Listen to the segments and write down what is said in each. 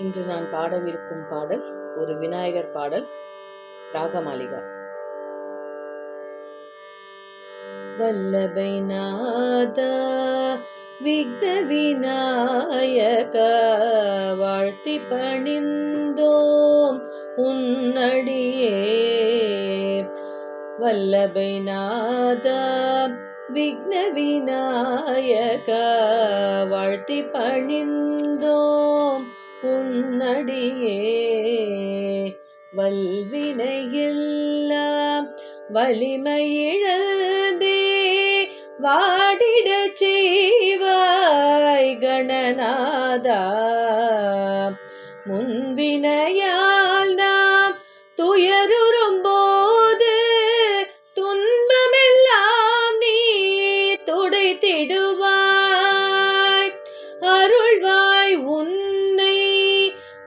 இன்று நான் பாடவிருக்கும் பாடல் ஒரு விநாயகர் பாடல். ராகமாளிகா. வல்லபை நாதா விக்ன விநாயக வாழ்த்தி பணிந்தோம் உன்னடியே. வல்லபை நாதா விக்ன விநாயக வாழ்த்தி பணிந்தோம் உன்னடியே. வல்வினையெல்லாம் வலிமையிழந்தே வாடிடச் செய்வாய் கணநாதா. முன்வினையால் நாம் துயருறும் போது துன்பமெல்லாம் நீ துடைத்திடுவாய். அருள்வாய் உன்னை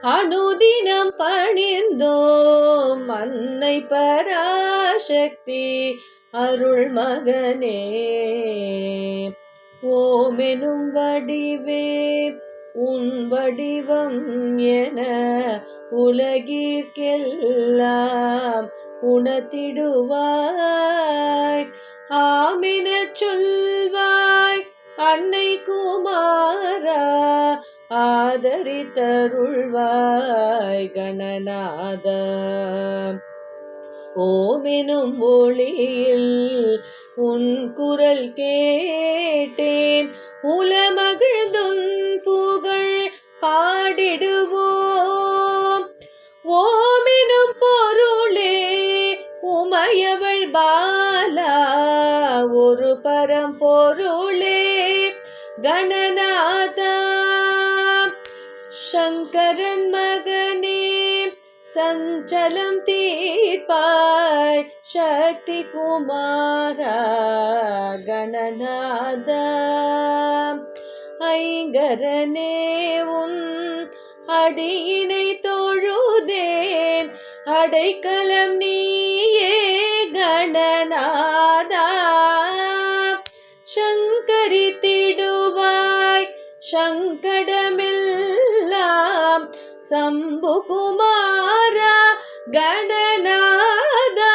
அனுதினம் பணிந்தோம் அன்னை பராசக்தி அருள் மகனே. ஓமெனும் வடிவே உன் வடிவம் என உலகிற்கெல்லாம் உணர்த்திடுவாய். ஆமெனச் சொல்வாய் அன்னை குமாரா ஆதரித்தருள்வாய் கணநாதா. ஓமெனும் ஒளியில் உன் குரல் கேட்டேன் உலமகிழ்ந்துன் புகழ் பாடிடுவோம். ஓமெனும் பொருளே உமையவள் பாலா ஒரு பரம்பொருளே கணநாதா. சங்கரன் மகனே சஞ்சலம் தீர்ப்பாய் சக்தி குமாரா கணநாதா. ஐங்கரனே உன் அடியினை தொழுதேன் அடைக்கலம் நீயே கணநாதா. சங்கரித்திடுவாய் சங்கடமெல்லாம் சம்பு குமாரா கணநாதா.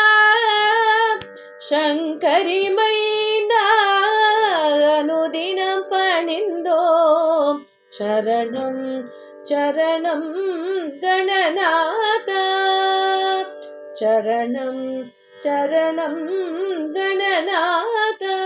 சங்கரி மைந்தா அனுதினம் பணிந்தோம் சரணம் சரணம் கணநாதா. சரணம் சரணம் கணநாதா.